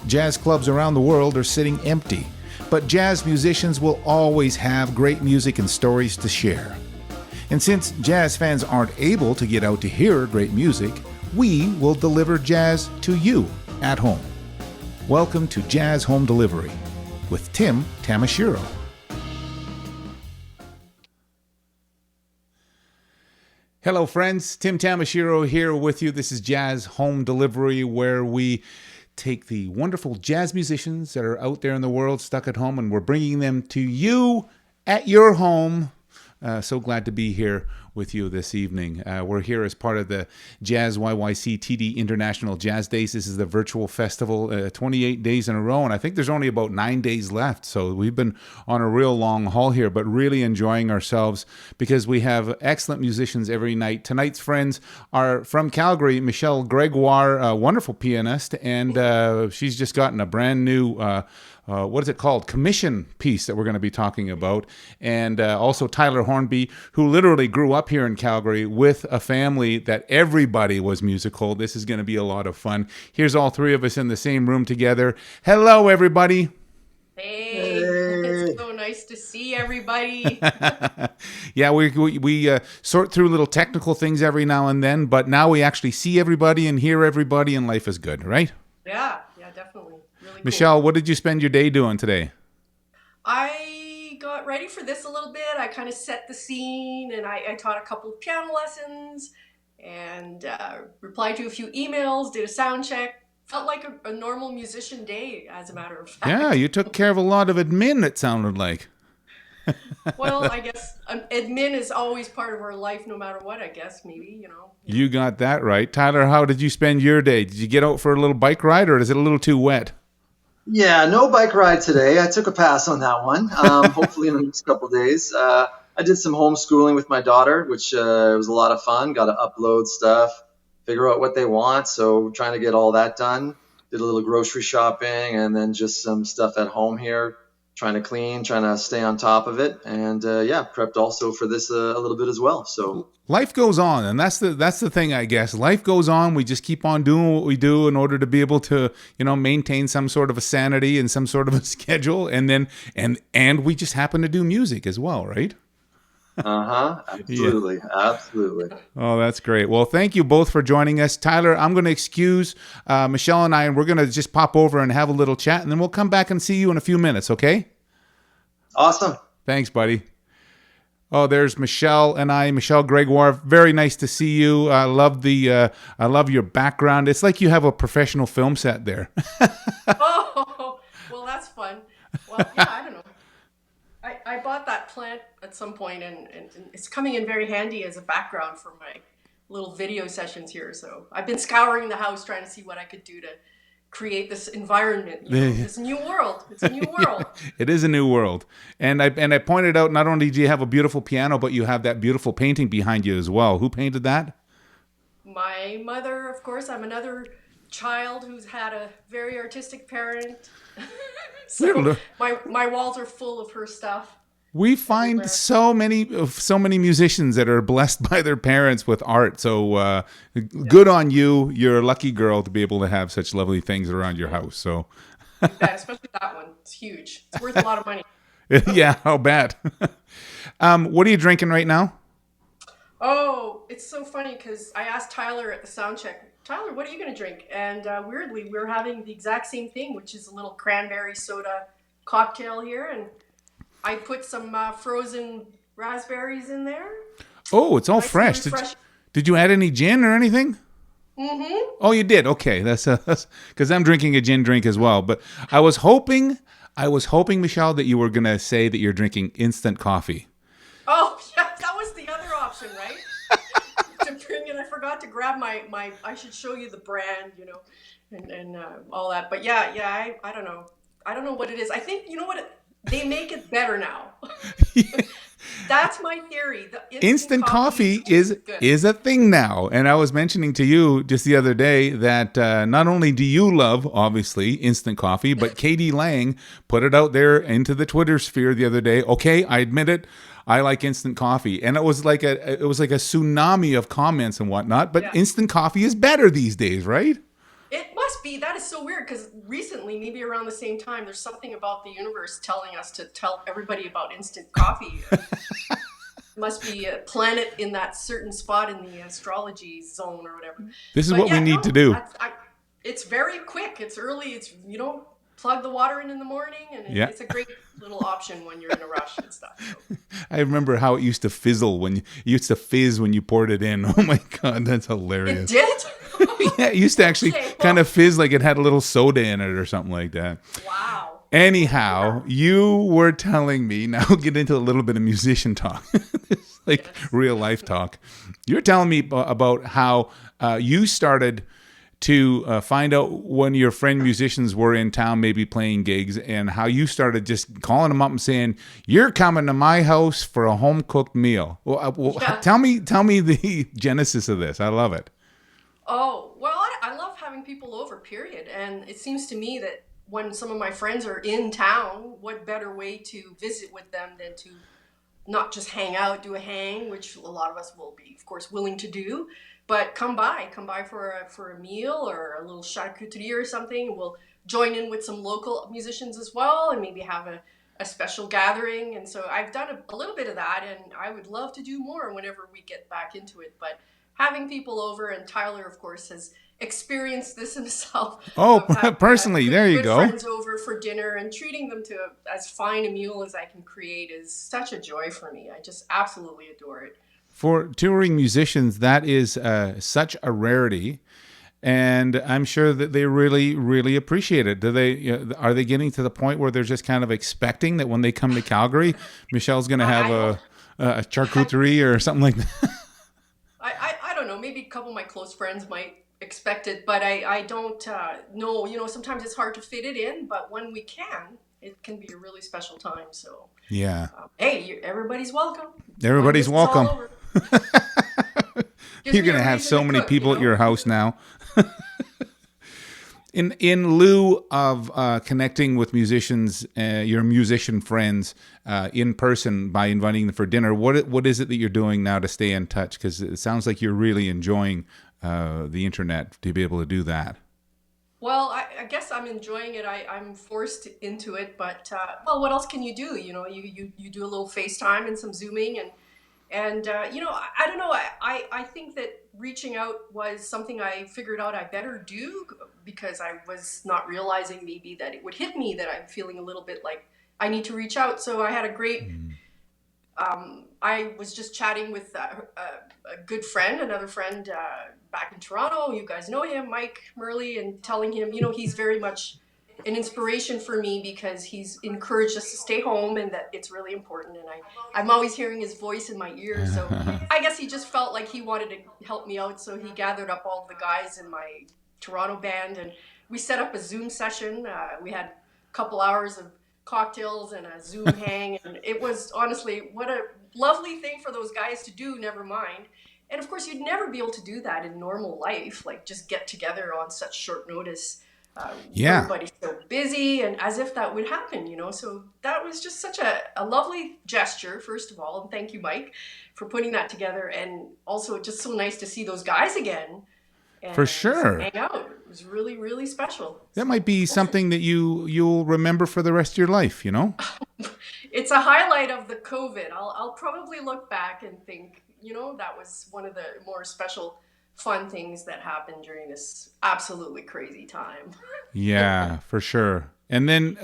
Jazz clubs around the world are sitting empty, but jazz musicians will always have great music and stories to share. And since jazz fans aren't able to get out to hear great music, we will deliver jazz to you at home. Welcome to Jazz Home Delivery with Tim Tamashiro. Hello friends, Tim Tamashiro here with you. This is Jazz Home Delivery, where we take the wonderful jazz musicians that are out there in the world stuck at home, and we're bringing them to you at your home. So glad to be here with you this evening. We're here as part of the JazzYYC TD International Jazz Days. This is the virtual festival, 28 days in a row, and I think there's only about 9 days left. So we've been on a real long haul here, but really enjoying ourselves because we have excellent musicians every night. Tonight's friends are from Calgary, Michelle Gregoire, a wonderful pianist, and she's just gotten a brand new what is it called? Commission piece that we're going to be talking about. And also Tyler Hornby, who literally grew up here in Calgary with a family that everybody was musical. This is going to be a lot of fun. Here's all three of us in the same room together. Hello, everybody. Hey, it's so nice to see everybody. Yeah, we sort through little technical things every now and then, but now we actually see everybody and hear everybody, and life is good, right? Yeah, definitely. Really Michelle, cool. what did you spend your day doing today? I got ready for this a little bit. I kind of set the scene, and I taught a couple of piano lessons and replied to a few emails, did a sound check. Felt like a normal musician day, as a matter of fact. Yeah, you took care of a lot of admin, it sounded like. Well, I guess admin is always part of our life, no matter what, I guess, maybe, you know. You got that right. Tyler, how did you spend your day? Did you get out for a little bike ride, or is it a little too wet? Yeah, no bike ride today. I took a pass on that one. Hopefully in the next couple of days. I did some homeschooling with my daughter, which was a lot of fun. Got to upload stuff, figure out what they want. So trying to get all that done. Did a little grocery shopping, and then just some stuff at home here. Trying to clean, trying to stay on top of it, and prepped also for this a little bit as well. So life goes on, and that's the thing, I guess. Life goes on. We just keep on doing what we do in order to be able to, maintain some sort of a sanity and some sort of a schedule, and then and we just happen to do music as well, right? Absolutely. Yeah. Absolutely. Oh, that's great. Well, thank you both for joining us. Tyler, I'm going to excuse Michelle and I, and we're going to just pop over and have a little chat, and then we'll come back and see you in a few minutes, okay? Awesome. Thanks, buddy. Oh, there's Michelle and I, Michelle Gregoire. Very nice to see you. I love your background. It's like you have a professional film set there. Oh, well, that's fun. Well, yeah, I don't know. I bought that plant at some point, and it's coming in very handy as a background for my little video sessions here. So I've been scouring the house trying to see what I could do to create this environment, this new world. It's a new world. It is a new world. And I pointed out, not only do you have a beautiful piano, but you have that beautiful painting behind you as well. Who painted that? My mother, of course. I'm another child who's had a very artistic parent. So my walls are full of her stuff. We find so many musicians that are blessed by their parents with art. So good on you. You're a lucky girl to be able to have such lovely things around your house. So yeah, especially that one. It's huge. It's worth a lot of money. Yeah, I'll bet. What are you drinking right now? Oh, it's so funny because I asked Tyler at the sound check, Tyler, what are you going to drink? And weirdly, we're having the exact same thing, which is a little cranberry soda cocktail here. And I put some frozen raspberries in there. Oh, it's all fresh. Did you add any gin or anything? Mm-hmm. Oh, you did? Okay. That's because I'm drinking a gin drink as well. But I was hoping, Michelle, that you were going to say that you're drinking instant coffee. Oh, yeah, that was the other option, right? To bring in, I forgot to grab my. I should show you the brand, and all that. But yeah, I don't know. I don't know what it is. I think they make it better now. That's my theory. The instant coffee is a thing now. And I was mentioning to you just the other day that not only do you love, obviously, instant coffee, but Katie Lang put it out there into the Twitter sphere the other day. Okay, I admit it. I like instant coffee. And it was like a tsunami of comments and whatnot. But instant coffee is better these days, right? It must must be, that is so weird, because recently, maybe around the same time, there's something about the universe telling us to tell everybody about instant coffee. Must be a planet in that certain spot in the astrology zone or whatever. This is what we need to do. It's very quick. It's early. It's, you don't plug the water in the morning, and it's a great little option when you're in a rush and stuff. So. I remember how it used to fizzle when you fizz when you poured it in. Oh my God, that's hilarious. It did? Yeah, it used to actually kind of fizz like it had a little soda in it or something like that. Wow. Anyhow, you were telling me, now we'll get into a little bit of musician talk, like real life talk. You're telling me about how you started to find out when your friend musicians were in town, maybe playing gigs, and how you started just calling them up and saying, "You're coming to my house for a home cooked meal." Tell me the genesis of this. I love it. Oh, well, I love having people over, period. And it seems to me that when some of my friends are in town, what better way to visit with them than to not just hang out, do a hang, which a lot of us will be, of course, willing to do, but come by for a meal or a little charcuterie or something. We'll join in with some local musicians as well, and maybe have a special gathering. And so I've done a little bit of that, and I would love to do more whenever we get back into it. But having people over, and Tyler, of course, has experienced this himself. Oh, personally, there you go. Friends over for dinner and treating them to as fine a meal as I can create is such a joy for me. I just absolutely adore it. For touring musicians, that is such a rarity, and I'm sure that they really, really appreciate it. Are they getting to the point where they're just kind of expecting that when they come to Calgary, Michelle's going to have a charcuterie or something like that? I don't know. Maybe a couple of my close friends might expect it, but I don't know. You know, sometimes it's hard to fit it in, but when we can, it can be a really special time. So yeah. Hey, everybody's welcome. Everybody's welcome. You're going to have so many people at your house now. In lieu of connecting with musicians, your musician friends in person by inviting them for dinner, what is it that you're doing now to stay in touch? Because it sounds like you're really enjoying the internet to be able to do that. Well, I guess I'm enjoying it. I'm forced into it, but well, what else can you do? You know, you do a little FaceTime and some Zooming, and you know, I don't know. I think that reaching out was something I figured out I better do, because I was not realizing maybe that it would hit me that I'm feeling a little bit like I need to reach out. So I had a great. I was just chatting with a good friend, another friend back in Toronto. You guys know him, Mike Murley, and telling him, you know, he's very much an inspiration for me because he's encouraged us to stay home and that it's really important. And I'm always hearing his voice in my ear. So I guess he just felt like he wanted to help me out. So he gathered up all the guys in my Toronto band and we set up a Zoom session. We had a couple hours of cocktails and a Zoom hang. And it was honestly, what a lovely thing for those guys to do, never mind. And of course, you'd never be able to do that in normal life, like just get together on such short notice. Everybody's so busy, and as if that would happen, you know. So that was just such a lovely gesture, first of all, and thank you, Mike, for putting that together. And also just so nice to see those guys again. And for sure. Hang out. It was really, really special. That might be something that you'll remember for the rest of your life, you know? It's a highlight of the COVID. I'll probably look back and think, you know, that was one of the more special, fun things that happened during this absolutely crazy time. Yeah, for sure. And then,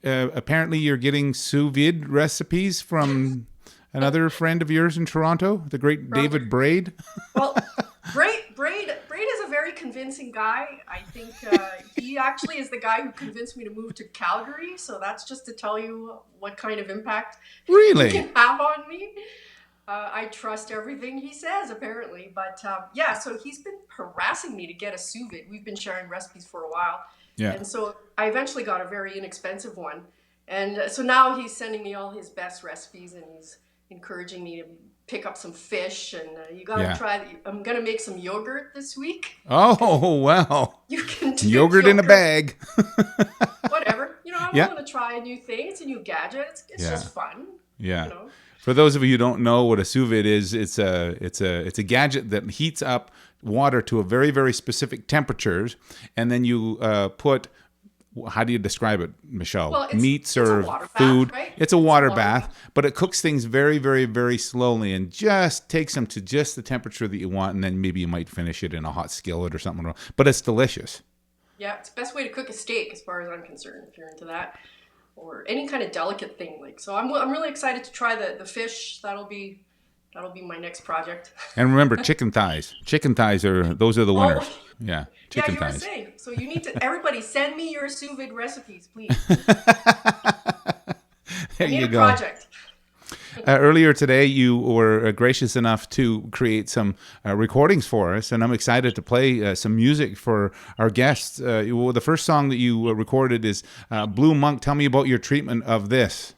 apparently you're getting sous vide recipes from another friend of yours in Toronto, the great David Braid. Well, Braid is a very convincing guy. I think he actually is the guy who convinced me to move to Calgary. So that's just to tell you what kind of impact he can have on me. I trust everything he says, apparently. But yeah, so he's been harassing me to get a sous vide. We've been sharing recipes for a while. Yeah. And so I eventually got a very inexpensive one. And so now he's sending me all his best recipes and he's encouraging me to pick up some fish. And you got to try. I'm going to make some yogurt this week. Oh, wow. You can do yogurt in a bag. Whatever. You know, I'm willing to try a new thing. It's a new gadget. It's just fun. Yeah. You know? For those of you who don't know what a sous vide is, it's a gadget that heats up water to a very, very specific temperatures, and then you put, how do you describe it, Michelle? Well, Meats it's a or water food. bath, right? It's a water bath, but it cooks things very, very, very slowly and just takes them to just the temperature that you want, and then maybe you might finish it in a hot skillet or something. But it's delicious. Yeah, it's the best way to cook a steak, as far as I'm concerned, if you're into that, or any kind of delicate thing. Like, so I'm really excited to try the fish. That'll be my next project. And remember, chicken thighs. Chicken thighs those are the winners. Oh. Yeah, Yeah, chicken you were thighs. saying. So you need to, everybody, send me your sous vide recipes, please. There I need you a go. project. Earlier today, you were gracious enough to create some recordings for us, and I'm excited to play some music for our guests. The first song that you recorded is Blue Monk. Tell me about your treatment of this.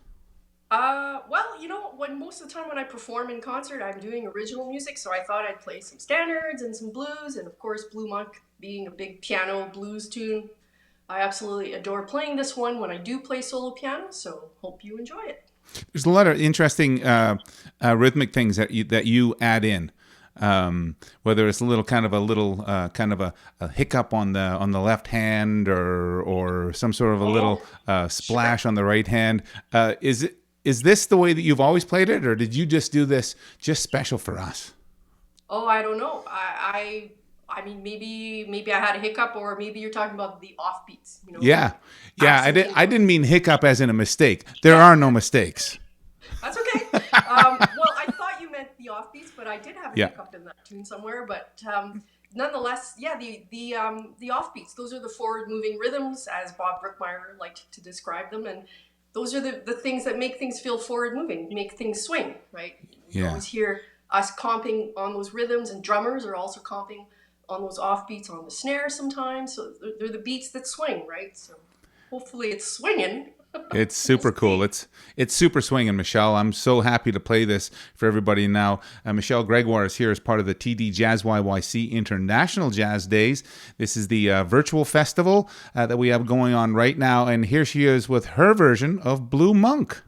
Well, you know, most of the time when I perform in concert, I'm doing original music, so I thought I'd play some standards and some blues, and of course, Blue Monk being a big piano blues tune. I absolutely adore playing this one when I do play solo piano, so hope you enjoy it. There's a lot of interesting rhythmic things that you add in. Whether it's a hiccup on the left hand or some sort of a little splash on the right hand. Is this the way that you've always played it, or did you just do this just special for us? Oh, I don't know. I mean, maybe I had a hiccup, or maybe you're talking about the offbeats. You know? Yeah. I didn't mean hiccup as in a mistake. There are no mistakes. That's okay. Well, I thought you meant the offbeats, but I did have a hiccup in that tune somewhere. But nonetheless, yeah, the offbeats. Those are the forward-moving rhythms, as Bob Brookmeyer liked to describe them, and those are the things that make things feel forward-moving, make things swing, right? You always hear us comping on those rhythms, and drummers are also comping on those offbeats on the snare sometimes. So they're the beats that swing, right? So hopefully it's swinging. It's super cool. It's super swinging, Michelle. I'm so happy to play this for everybody now. Michelle Gregoire is here as part of the TD JazzYYC International Jazz Days. This is the virtual festival that we have going on right now, and here she is with her version of Blue Monk.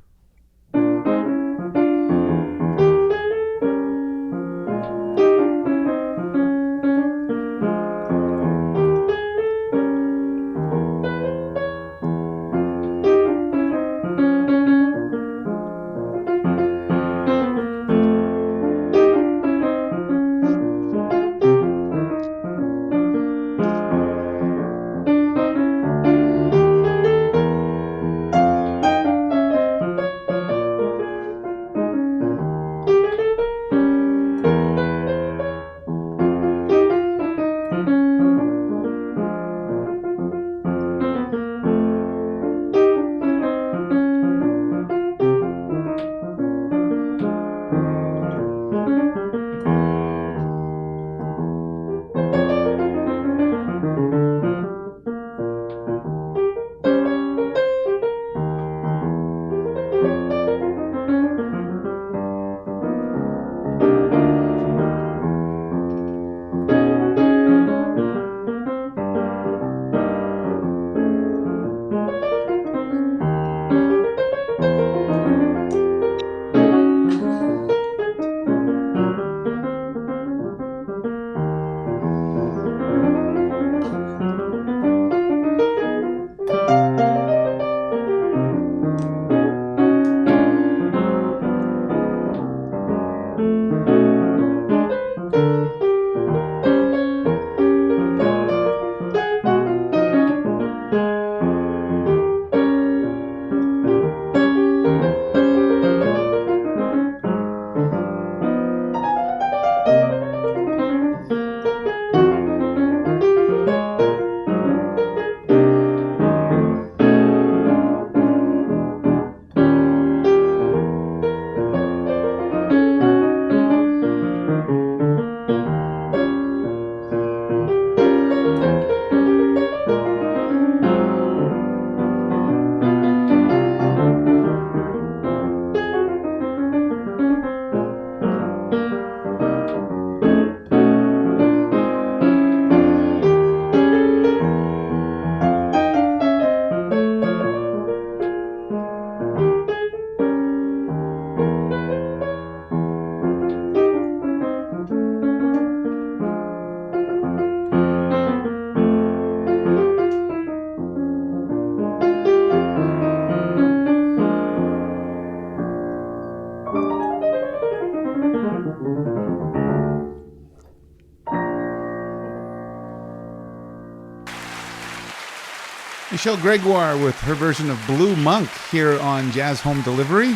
Michelle Gregoire with her version of Blue Monk here on Jazz Home Delivery.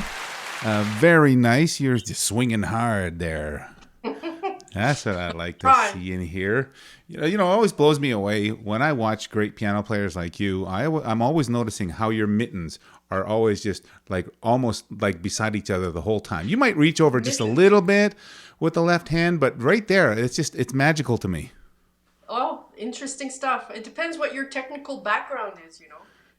Very nice. You're just swinging hard there. That's what I like to see and hear. It always blows me away when I watch great piano players like you. I'm always noticing how your mittens are always just like almost like beside each other the whole time. You might reach over just a little bit with the left hand, but right there, it's magical to me. Oh, interesting stuff. It depends what your technical background is,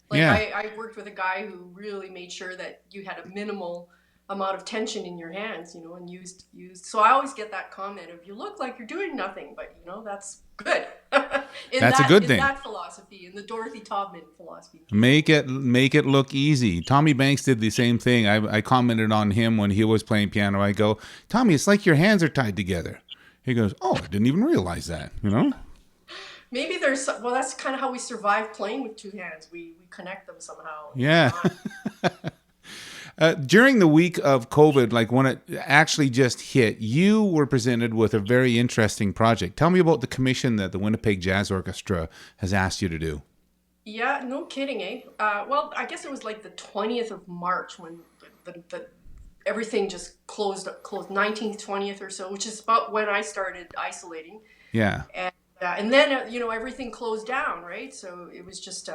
Like Yeah. I worked with a guy who really made sure that you had a minimal amount of tension in your hands, and used. So I always get that comment of, you look like you're doing nothing, but that's good. That's a good thing. In that philosophy, in the Dorothy Taubman philosophy. Make it look easy. Tommy Banks did the same thing. I commented on him when he was playing piano. I go, Tommy, it's like your hands are tied together. He goes, oh, I didn't even realize that, Maybe that's kind of how we survive playing with two hands. We connect them somehow. Yeah. During the week of COVID, like when it actually just hit, you were presented with a very interesting project. Tell me about the commission that the Winnipeg Jazz Orchestra has asked you to do. Yeah, no kidding, eh? Well, I guess it was like the 20th of March when the everything just closed 19th, 20th or so, which is about when I started isolating. Yeah. And then, everything closed down, right? So it was just,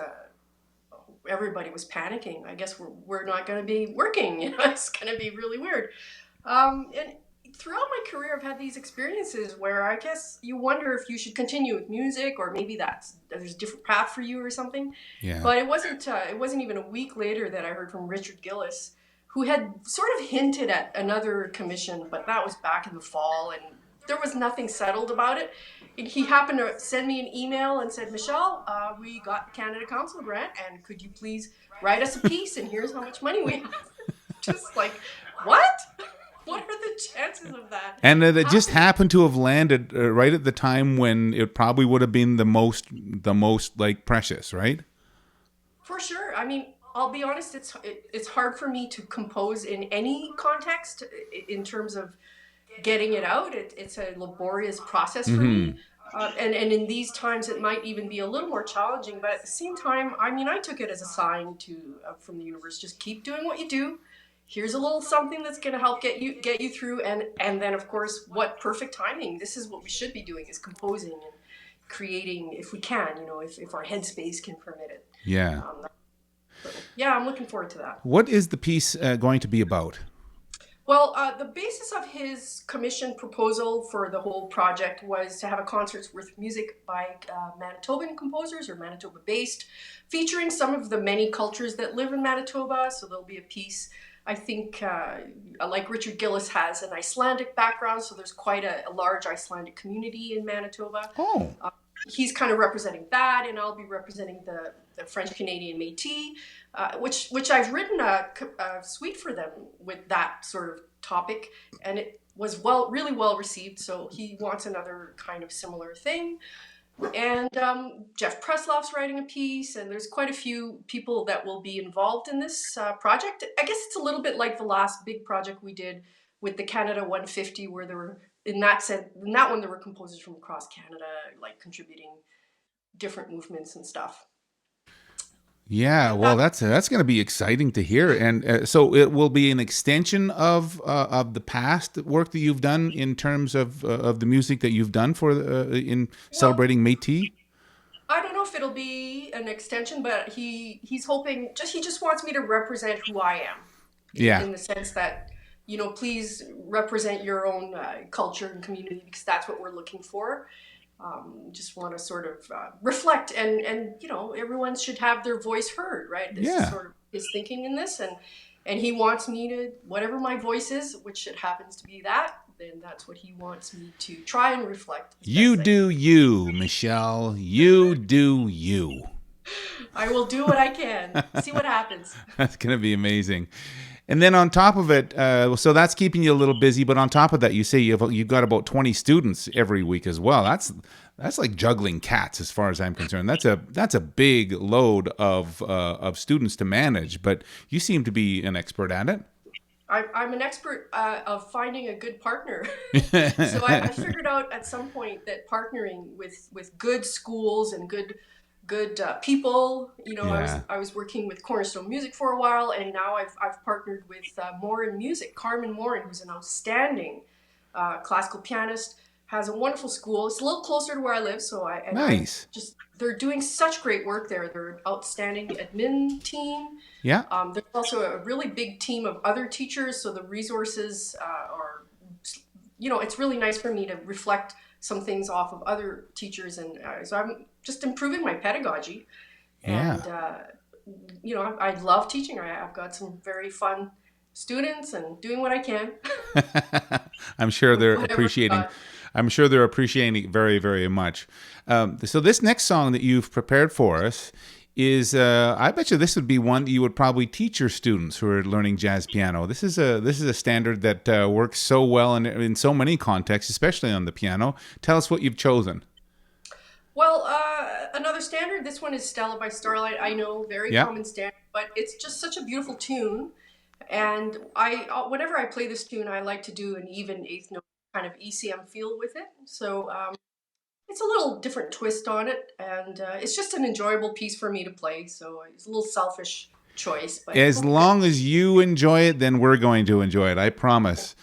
everybody was panicking. I guess we're not going to be working. It's going to be really weird. And throughout my career, I've had these experiences where I guess you wonder if you should continue with music, or maybe there's a different path for you or something. Yeah. But it wasn't even a week later that I heard from Richard Gillis, who had sort of hinted at another commission, but that was back in the fall, and there was nothing settled about it. He happened to send me an email and said, Michelle, we got the Canada Council grant, and could you please write us a piece, and here's how much money we have. Just like, what? What are the chances of that? And it just happened to have landed right at the time when it probably would have been the most like precious, right? For sure. I mean, I'll be honest, it's hard for me to compose in any context in terms of getting it out. It's a laborious process for me. And in these times, it might even be a little more challenging. But at the same time, I mean, I took it as a sign from the universe, just keep doing what you do. Here's a little something that's going to help get you through. And then, of course, what perfect timing. This is what we should be doing, is composing and creating if we can, if our headspace can permit it. Yeah. Yeah, I'm looking forward to that. What is the piece going to be about? Well, the basis of his commission proposal for the whole project was to have a concert with music by Manitoban composers, or Manitoba-based, featuring some of the many cultures that live in Manitoba. So there'll be a piece, I think, like Richard Gillis has an Icelandic background, so there's quite a large Icelandic community in Manitoba. Oh. He's kind of representing that, and I'll be representing the French-Canadian Métis, which I've written a suite for them with that sort of topic, and it was really well received. So he wants another kind of similar thing. And Jeff Presloff's writing a piece, and there's quite a few people that will be involved in this project. I guess it's a little bit like the last big project we did with the Canada 150, where there were, in that one, there were composers from across Canada, like contributing different movements and stuff. Yeah, well, that's going to be exciting to hear, and so it will be an extension of the past work that you've done in terms of the music that you've done in celebrating Métis. I don't know if it'll be an extension, but he's hoping he just wants me to represent who I am. Yeah. In the sense that, please represent your own culture and community, because that's what we're looking for. Just want to sort of reflect, and everyone should have their voice heard, right? This is sort of his thinking in this, and he wants me to, whatever my voice is, which it happens to be that, then that's what he wants me to try and reflect. You do you, Michelle. You do you. I will do what I can. See what happens. That's going to be amazing. And then on top of it, so that's keeping you a little busy. But on top of that, you say you've got about 20 students every week as well. That's like juggling cats, as far as I'm concerned. That's a big load of students to manage. But you seem to be an expert at it. I'm an expert of finding a good partner. So I figured out at some point that partnering with good schools and good good people. You know, Yeah. I was working with Cornerstone Music for a while, and now I've partnered with Morin Music. Carmen Morin, who's an outstanding classical pianist, has a wonderful school. It's a little closer to where I live, so I Nice. just they're doing such great work there. They're an outstanding admin team. Yeah. There's also a really big team of other teachers, so the resources are, you know, it's really nice for me to reflect some things off of other teachers, and so I'm just improving my pedagogy. Yeah. And you know, I love teaching. I've got some very fun students, and doing what I can. I'm sure they're Whatever I appreciating. got. I'm sure they're appreciating it very, very much. So this next song that you've prepared for us is, I bet you this would be one that you would probably teach your students who are learning jazz piano. This is a standard that works so well in so many contexts, especially on the piano. Tell us what you've chosen. Well, another standard. This one is Stella by Starlight. I know, very Yeah. common standard, but it's just such a beautiful tune. And whenever I play this tune, I like to do an even eighth note kind of ECM feel with it. So it's a little different twist on it, and it's just an enjoyable piece for me to play. So it's a little selfish choice, but As long as you enjoy it, then we're going to enjoy it. I promise.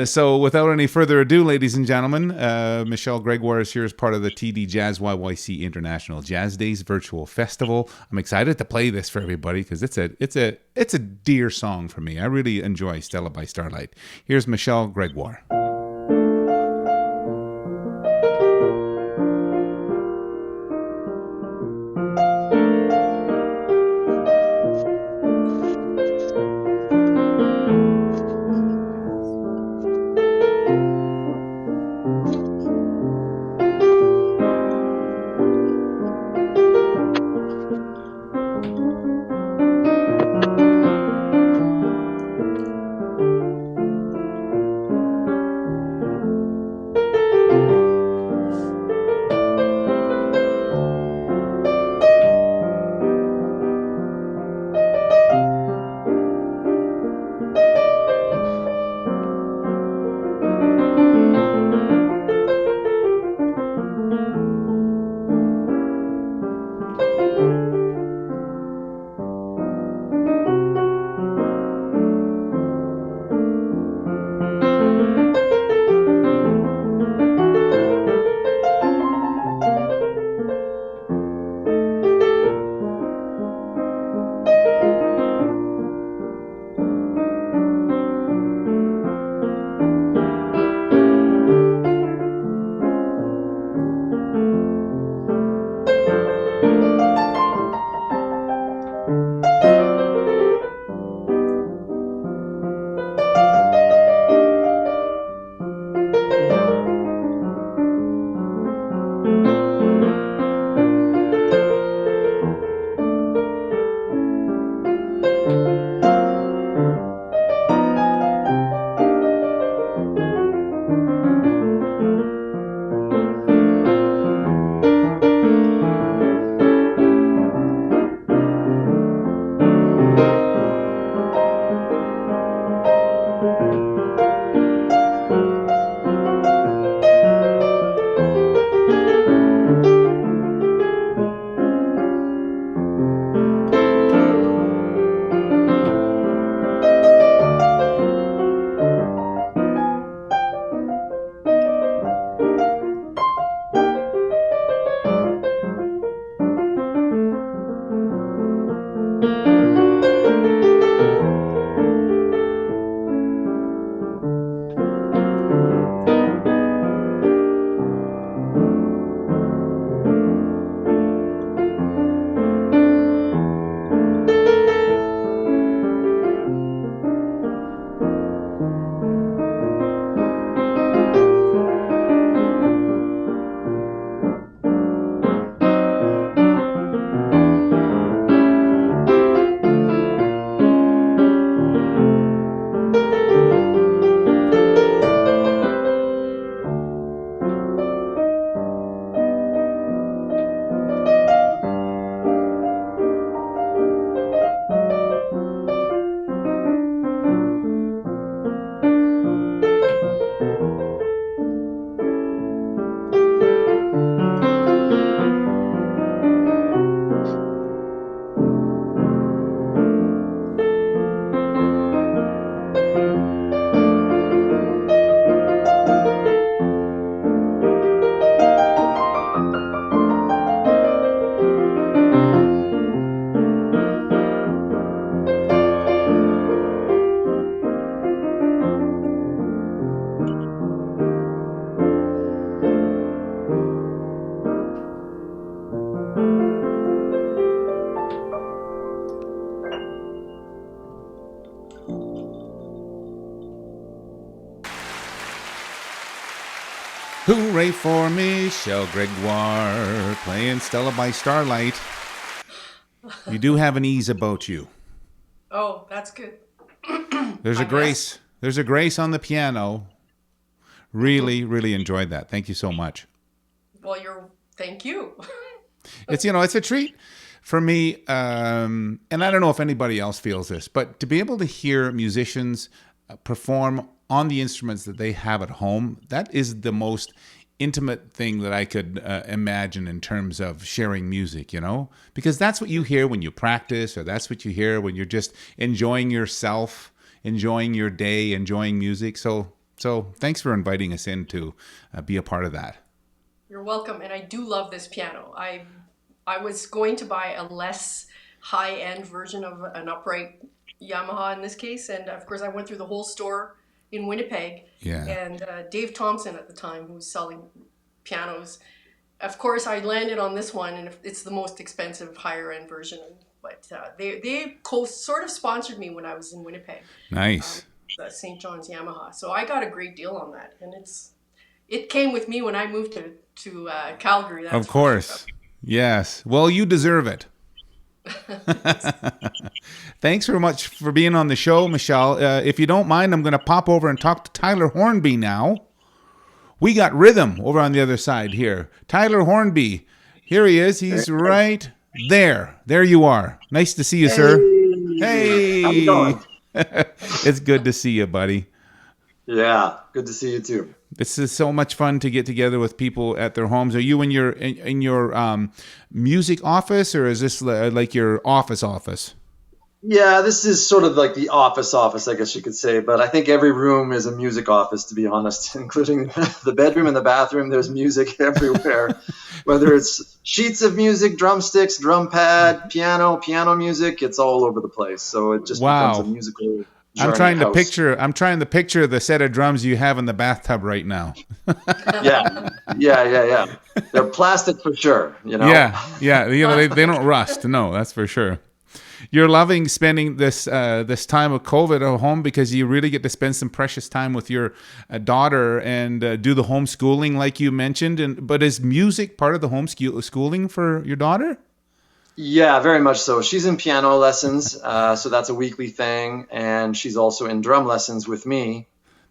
So without any further ado, ladies and gentlemen, Michelle Gregoire is here as part of the TD JazzYYC International Jazz Days Virtual Festival. I'm excited to play this for everybody because it's a dear song for me. I really enjoy Stella by Starlight. Here's Michelle Gregoire. Hooray for Michelle Gregoire playing Stella by Starlight. You do have an ease about you. Oh, that's good. There's a grace. There's a grace on the piano. Really, really enjoyed that. Thank you so much. Well, thank you. It's it's a treat for me, and I don't know if anybody else feels this, but to be able to hear musicians perform on the instruments that they have at home, that is the most intimate thing that I could imagine in terms of sharing music, because that's what you hear when you practice, or that's what you hear when you're just enjoying yourself, enjoying your day, enjoying music. So thanks for inviting us in to be a part of that. You're welcome. And I do love this piano. I was going to buy a less high-end version of an upright Yamaha in this case. And of course, I went through the whole store in Winnipeg. Yeah. And Dave Thompson at the time, who was selling pianos, of course, I landed on this one, and it's the most expensive, higher-end version. But they sort of sponsored me when I was in Winnipeg. Nice. The St. John's Yamaha. So I got a great deal on that. And it came with me when I moved to Calgary. That's of course. Sure. Yes. Well, you deserve it. Thanks very much for being on the show, Michelle. If you don't mind, I'm going to pop over and talk to Tyler Hornby now. We got rhythm over on the other side here. Tyler Hornby. Here he is. He's right there. There you are. Nice to see you, sir. Hey. How's it going? It's good to see you, buddy. Yeah, good to see you too. This is so much fun to get together with people at their homes. Are you in your music office, or is this like your office? Yeah, this is sort of like the office, I guess you could say. But I think every room is a music office, to be honest, including the bedroom and the bathroom. There's music everywhere, whether it's sheets of music, drumsticks, drum pad, piano music. It's all over the place. So it just becomes a musical. I'm trying to picture the set of drums you have in the bathtub right now. Yeah. They're plastic for sure, Yeah. They don't rust. No, that's for sure. You're loving spending this time of COVID at home because you really get to spend some precious time with your daughter and do the homeschooling like you mentioned. But is music part of the homeschooling for your daughter? Yeah, very much so. She's in piano lessons, so that's a weekly thing, and she's also in drum lessons with me.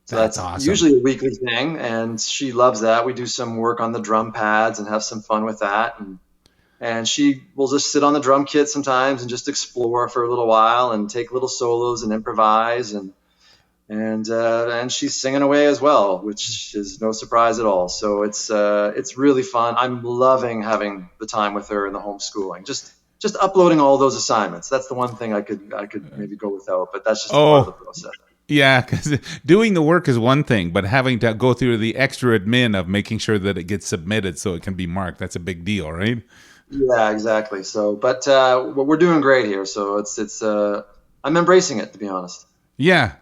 So that's awesome. Usually a weekly thing, and she loves that. We do some work on the drum pads and have some fun with that, and she will just sit on the drum kit sometimes and just explore for a little while and take little solos and improvise, and she's singing away as well, which is no surprise at all. So it's really fun. I'm loving having the time with her in the homeschooling. Just uploading all those assignments. That's the one thing I could maybe go without, but that's just part of the process. Yeah, because doing the work is one thing, but having to go through the extra admin of making sure that it gets submitted so it can be marked, that's a big deal, right? Yeah, exactly. So, but we're doing great here. So it's I'm embracing it, to be honest. Yeah.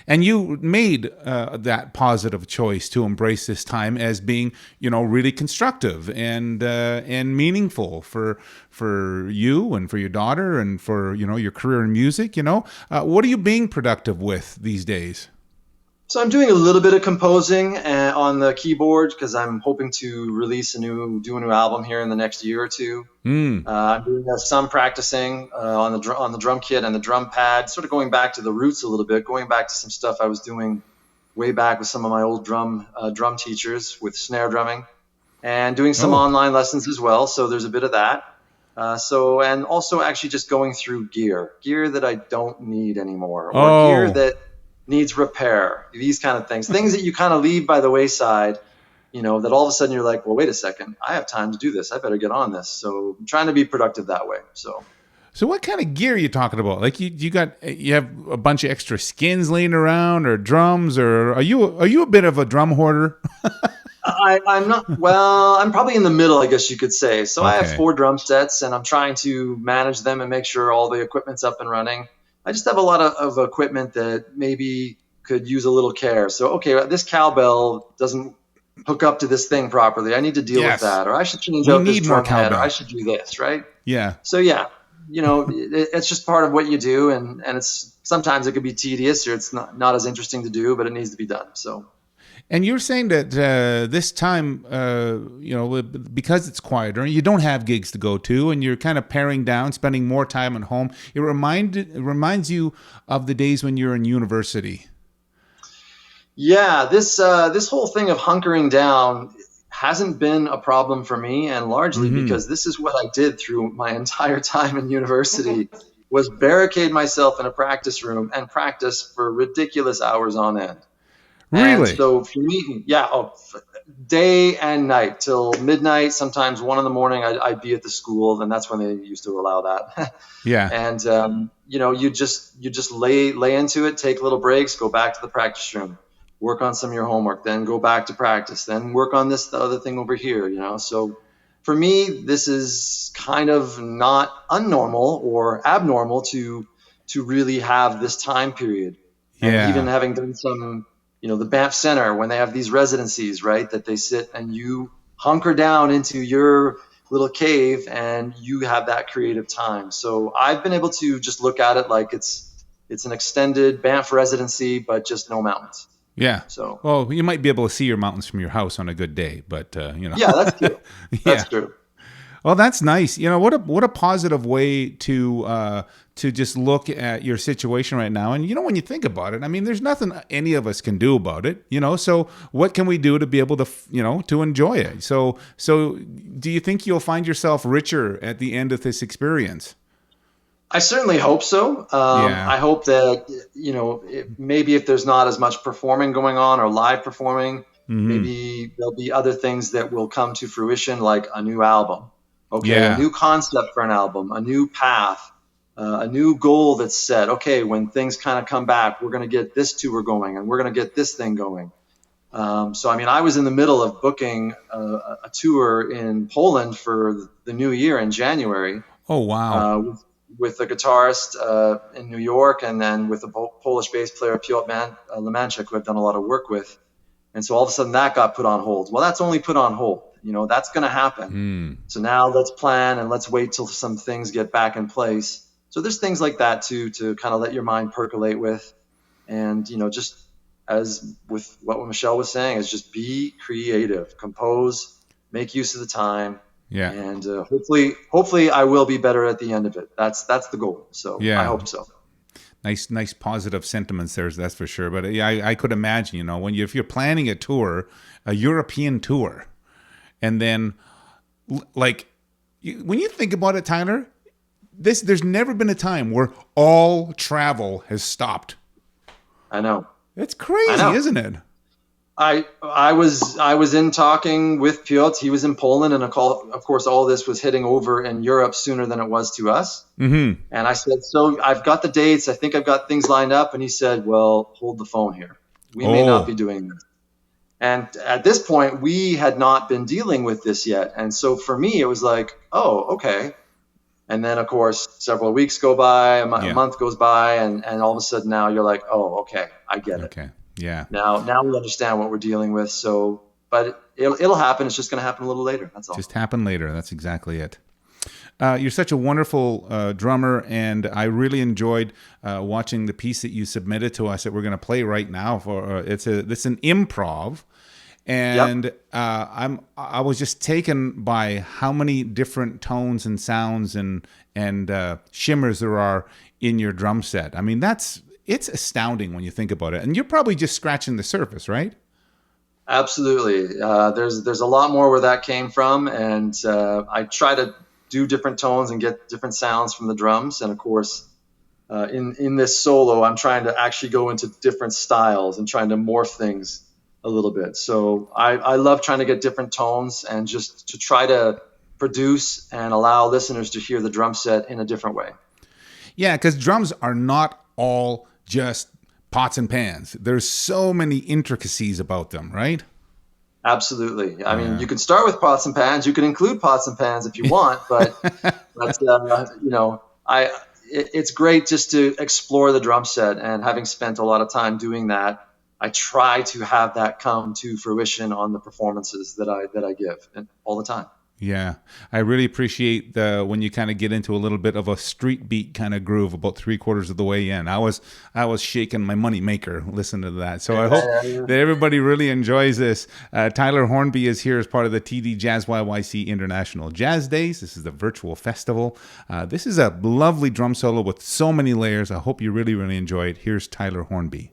And you made that positive choice to embrace this time as being, really constructive and meaningful for you and for your daughter and for, your career in music. What are you being productive with these days? So I'm doing a little bit of composing on the keyboard because I'm hoping to do a new album here in the next year or two. I'm doing some practicing on the drum kit and the drum pad, sort of going back to the roots a little bit, going back to some stuff I was doing way back with some of my old drum teachers with snare drumming, and doing some online lessons as well. So there's a bit of that. And also actually just going through gear that I don't need anymore, or gear that needs repair, these kind of things that you kind of leave by the wayside, that all of a sudden you're like, well, wait a second, I have time to do this. I better get on this. So I'm trying to be productive that way. So what kind of gear are you talking about? Like you have a bunch of extra skins laying around, or drums, or are you a bit of a drum hoarder? I'm not. Well, I'm probably in the middle, I guess you could say. So I have 4 drum sets, and I'm trying to manage them and make sure all the equipment's up and running. I just have a lot of equipment that maybe could use a little care. So, this cowbell doesn't hook up to this thing properly. I need to deal with that. Or I should change out this drum head. Or I should do this, right? Yeah. So, it's just part of what you do. And it's sometimes it could be tedious, or it's not as interesting to do, but it needs to be done. So. And you're saying that this time, because it's quieter, you don't have gigs to go to, and you're kind of paring down, spending more time at home. It reminds you of the days when you're in university. Yeah, this whole thing of hunkering down hasn't been a problem for me, and largely because this is what I did through my entire time in university was barricade myself in a practice room and practice for ridiculous hours on end. And Really? so for me, day and night till midnight, sometimes 1 a.m. I'd be at the school, and that's when they used to allow that. Yeah. And you just lay into it, take little breaks, go back to the practice room, work on some of your homework, then go back to practice, then work on the other thing over here. So for me, this is kind of not unnormal or abnormal to really have this time period. And Yeah. even having done some, the Banff Center, when they have these residencies, right, that they sit and you hunker down into your little cave and you have that creative time. So I've been able to just look at it like it's an extended Banff residency, but just no mountains. Yeah. So, well, you might be able to see your mountains from your house on a good day, but Yeah, that's true. That's true. Well, that's nice. What a positive way to just look at your situation right now. And when you think about it, I mean, there's nothing any of us can do about it. So what can we do to be able to to enjoy it? So do you think you'll find yourself richer at the end of this experience? I certainly hope so. I hope that, maybe if there's not as much performing going on or live performing, maybe there'll be other things that will come to fruition, like a new album. Okay, a new concept for an album, a new path, a new goal that's set. Okay, when things kind of come back, we're going to get this tour going and we're going to get this thing going. So, I mean, I was in the middle of booking a tour in Poland for the new year in January. Oh, wow. With a guitarist in New York, and then with a Polish bass player, Piotr Lemanczyk, who I've done a lot of work with. And so all of a sudden that got put on hold. Well, that's only put on hold. That's going to happen. So now let's plan and let's wait till some things get back in place. So there's things like that too, to kind of let your mind percolate with. And, just as with what Michelle was saying, is just be creative, compose, make use of the time. Yeah. And hopefully I will be better at the end of it. That's the goal. So I hope so. Nice positive sentiments there, that's for sure. But I could imagine, if you're planning a tour, a European tour, and then when you think about it, Tyler, there's never been a time where all travel has stopped. I know. It's crazy, isn't it? I was in talking with Piotr. He was in Poland, and of course, all this was hitting over in Europe sooner than it was to us. Mm-hmm. And I said, "So I've got the dates. I think I've got things lined up." And he said, "Well, hold the phone here. We may not be doing this." And at this point, we had not been dealing with this yet. And so for me, it was like, "Oh, okay." And then, of course, several weeks go by, a month goes by, and all of a sudden now you're like, "Oh, okay, I get it." Okay. Yeah. Now we understand what we're dealing with. So, but it'll happen. It's just going to happen a little later. That's all. Just happen later. That's exactly it. You're such a wonderful drummer, and I really enjoyed watching the piece that you submitted to us that we're going to play right now. It's an improv, and I was just taken by how many different tones and sounds and shimmers there are in your drum set. I mean, it's astounding when you think about it. And you're probably just scratching the surface, right? Absolutely. There's a lot more where that came from. And I try to do different tones and get different sounds from the drums. And of course, in this solo, I'm trying to actually go into different styles and trying to morph things a little bit. So I love trying to get different tones and just to try to produce and allow listeners to hear the drum set in a different way. Yeah, because drums are not all just pots and pans. There's so many intricacies about them, right? Absolutely. I mean, you can start with pots and pans. You can include pots and pans if you want, but it's great just to explore the drum set. And having spent a lot of time doing that, I try to have that come to fruition on the performances that I give, and all the time. Yeah, I really appreciate the when you kind of get into a little bit of a street beat kind of groove about 3/4 of the way in. I was shaking my money maker listening to that. So I hope that everybody really enjoys this. Tyler Hornby is here as part of the TD JazzYYC International Jazz Days. This is the virtual festival. This is a lovely drum solo with so many layers. I hope you really, really enjoy it. Here's Tyler Hornby.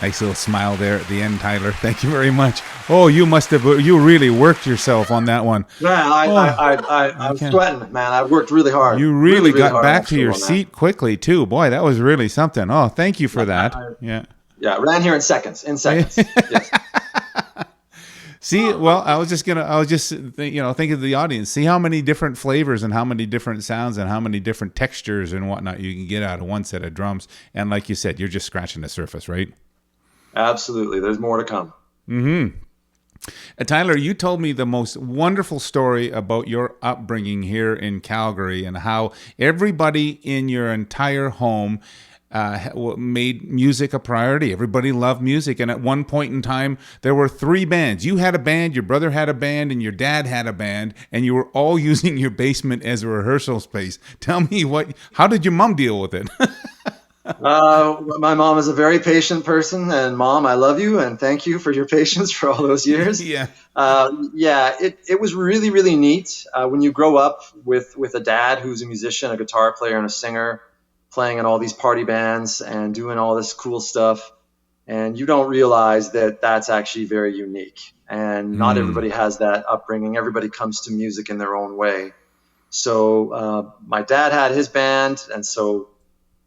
Nice little smile there at the end, Tyler. Thank you very much. Oh, you really worked yourself on that one. Yeah, I was can. sweating, man. I worked really hard. You really really got hard back to actually your on that. seat quickly too. Boy, that was really something. Oh, thank you for that. Yeah. Yeah, ran here in seconds. Yes. See, well, I was just thinking of the audience. See how many different flavors and how many different sounds and how many different textures and whatnot you can get out of one set of drums. And like you said, you're just scratching the surface, right? Absolutely. There's more to come. Mm-hmm. Tyler, you told me the most wonderful story about your upbringing here in Calgary and how everybody in your entire home made music a priority. Everybody loved music. And at one point in time, there were 3 bands. You had a band, your brother had a band, and your dad had a band, and you were all using your basement as a rehearsal space. Tell me, how did your mom deal with it? My mom is a very patient person, and Mom, I love you and thank you for your patience for all those years. Yeah. It was really, really neat when you grow up with a dad who's a musician, a guitar player, and a singer, playing in all these party bands and doing all this cool stuff. And you don't realize that that's actually very unique. And not everybody has that upbringing. Everybody comes to music in their own way. So my dad had his band, and so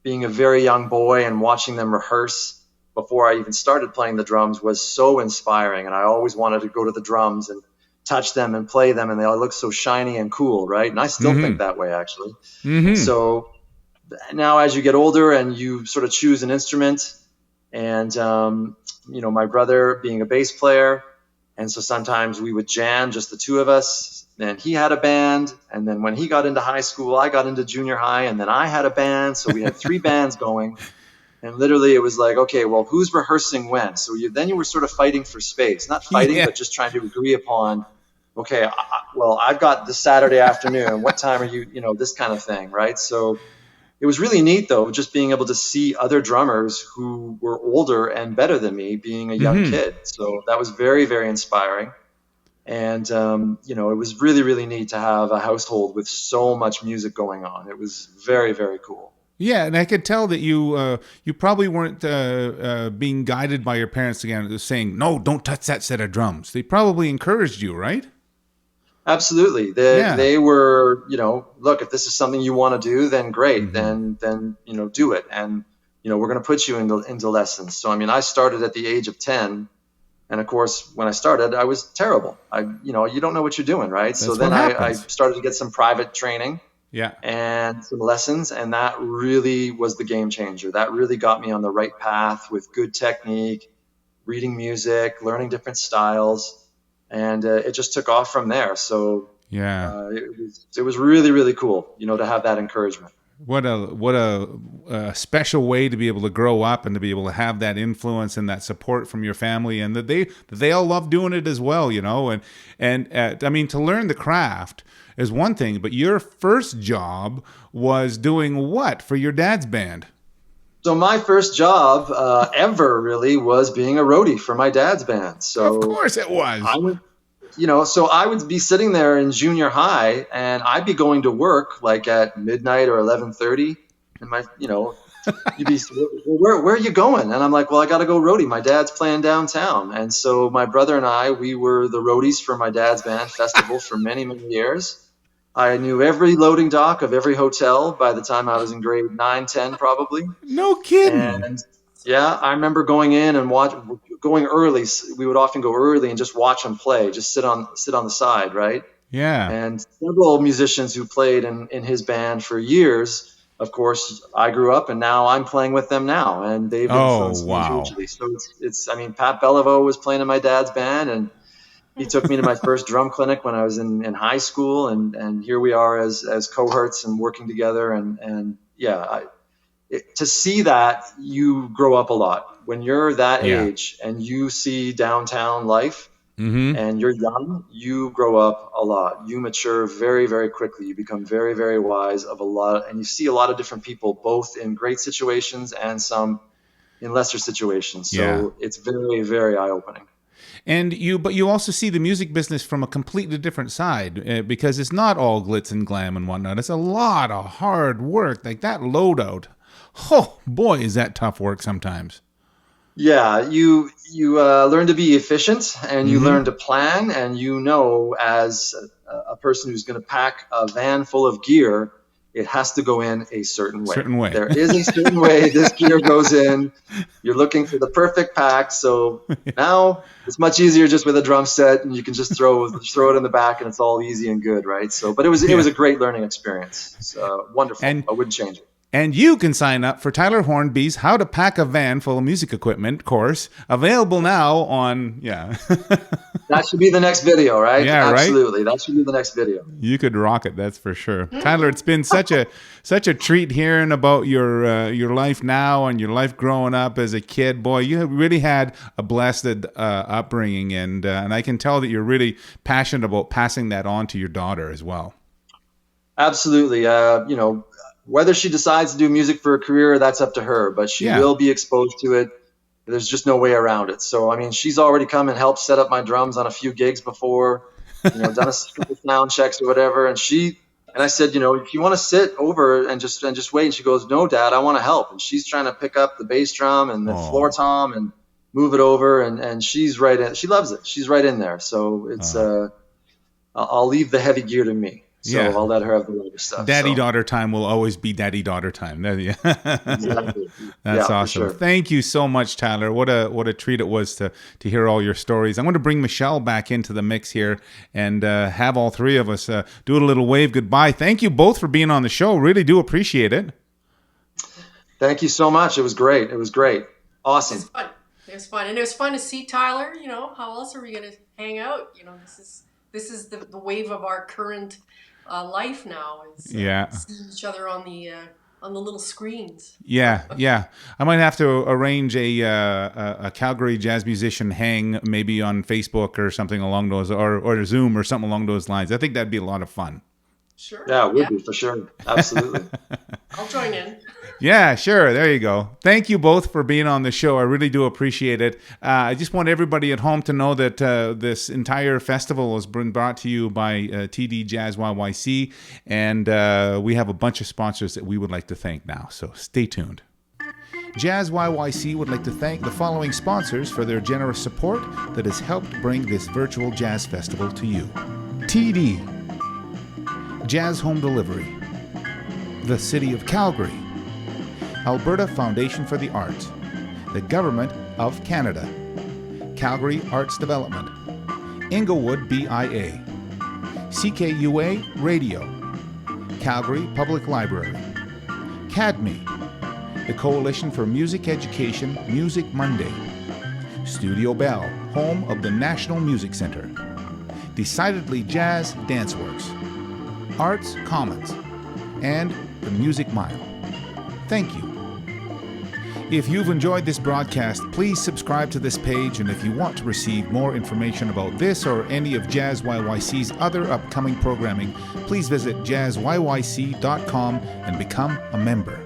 being a very young boy and watching them rehearse before I even started playing the drums was so inspiring. And I always wanted to go to the drums and touch them and play them, and they all look so shiny and cool, right? And I still think that way, actually. So now as you get older and you sort of choose an instrument, and my brother being a bass player, and so sometimes we would jam, just the 2 of us, and he had a band, and then when he got into high school, I got into junior high, and then I had a band, so we had 3 bands going, and literally it was like, okay, well, who's rehearsing when? So then you were sort of fighting for space, not fighting, but just trying to agree upon, okay, I've got this Saturday afternoon, what time are you, this kind of thing, right? So it was really neat, though, just being able to see other drummers who were older and better than me being a young kid. So that was very, very inspiring. And, it was really, really neat to have a household with so much music going on. It was very, very cool. Yeah, and I could tell that you probably weren't being guided by your parents again, saying, no, don't touch that set of drums. They probably encouraged you, right? Absolutely. They were, look, if this is something you want to do, then great. Then do it. And, we're going to put you into lessons. So, I started at the age of 10. And of course, when I started, I was terrible. You don't know what you're doing, right? That's so then I started to get some private training and some lessons. And that really was the game changer. That really got me on the right path with good technique, reading music, learning different styles. And it just took off from there. So it was really, really cool, to have that encouragement. What a special way to be able to grow up and to be able to have that influence and that support from your family, and that they all love doing it as well, and to learn the craft is one thing, but your first job was doing what for your dad's band? So my first job ever really was being a roadie for my dad's band. So of course it was. So I would be sitting there in junior high, and I'd be going to work like at midnight or 11:30, and you'd be, where are you going? And I'm like, well, I got to go roadie. My dad's playing downtown, and so my brother and I, we were the roadies for my dad's band festival for many, many years. I knew every loading dock of every hotel by the time I was in grade 9, 10, probably. No kidding. And I remember going in and going early. We would often go early and just watch them play, just sit on the side, right? Yeah. And several musicians who played in his band for years. Of course, I grew up, and now I'm playing with them now, and they've influenced me hugely. So it's Pat Beliveau was playing in my dad's band, and he took me to my first drum clinic when I was in high school, and here we are as cohorts and working together, to see that, you grow up a lot when you're that age and you see downtown life and you're young. You grow up a lot. You mature very, very quickly. You become very, very wise of a lot, and you see a lot of different people, both in great situations and some in lesser situations. So it's very, very eye-opening. But you also see the music business from a completely different side, because it's not all glitz and glam and whatnot. It's a lot of hard work, like that loadout. Oh boy, is that tough work sometimes. Yeah, you learn to be efficient, and you Mm-hmm. learn to plan, and as a person who's going to pack a van full of gear, it has to go in a certain way. Certain way. There is a certain way this gear goes in. You're looking for the perfect pack, so now it's much easier just with a drum set, and you can just throw it in the back, and it's all easy and good, right? So, but it was Yeah. a great learning experience. It's wonderful. And I wouldn't change it. And you can sign up for Tyler Hornby's How to Pack a Van Full of Music Equipment course, available now on, That should be the next video, right? Yeah, right? Absolutely. That should be the next video. You could rock it, that's for sure. Tyler, it's been such a treat hearing about your life now and your life growing up as a kid. Boy, you have really had a blessed upbringing, and I can tell that you're really passionate about passing that on to your daughter as well. Absolutely. Whether she decides to do music for a career, that's up to her, but she Yeah. will be exposed to it. There's just no way around it. So, I mean, she's already come and helped set up my drums on a few gigs before, done a couple sound checks or whatever. And I said, if you want to sit over and just wait. And she goes, no, Dad, I want to help. And she's trying to pick up the bass drum and the floor tom and move it over. And she's right in. She loves it. She's right in there. So it's, I'll leave the heavy gear to me. So I'll let her have the lighter stuff. Daddy-daughter time will always be daddy-daughter time. Exactly. That's for awesome. sure. Thank you so much, Tyler. What a treat it was to hear all your stories. I'm going to bring Michelle back into the mix here and have all three of us do a little wave goodbye. Thank you both for being on the show. Really do appreciate it. Thank you so much. It was great. Awesome. It was fun. And it was fun to see Tyler. How else are we going to hang out? This is the wave of our current life now. Is seeing each other on the little screens. Yeah. I might have to arrange a Calgary jazz musician hang, maybe on Facebook or something along those, or Zoom or something along those lines. I think that'd be a lot of fun. Sure. Yeah, it would be for sure. Absolutely. I'll join in. Yeah, sure. There you go. Thank you both for being on the show. I really do appreciate it. I just want everybody at home to know that this entire festival has been brought to you by TD JazzYYC, and we have a bunch of sponsors that we would like to thank now, so stay tuned. JazzYYC would like to thank the following sponsors for their generous support that has helped bring this virtual jazz festival to you. TD, Jazz Home Delivery, the City of Calgary, Alberta Foundation for the Arts, the Government of Canada, Calgary Arts Development, Inglewood BIA, CKUA Radio, Calgary Public Library, CADME, the Coalition for Music Education Music Monday, Studio Bell, home of the National Music Center, Decidedly Jazz Danceworks, Arts Commons, and the Music Mile. Thank you. If you've enjoyed this broadcast, please subscribe to this page, and if you want to receive more information about this or any of JazzYYC's other upcoming programming, please visit jazzyyc.com and become a member.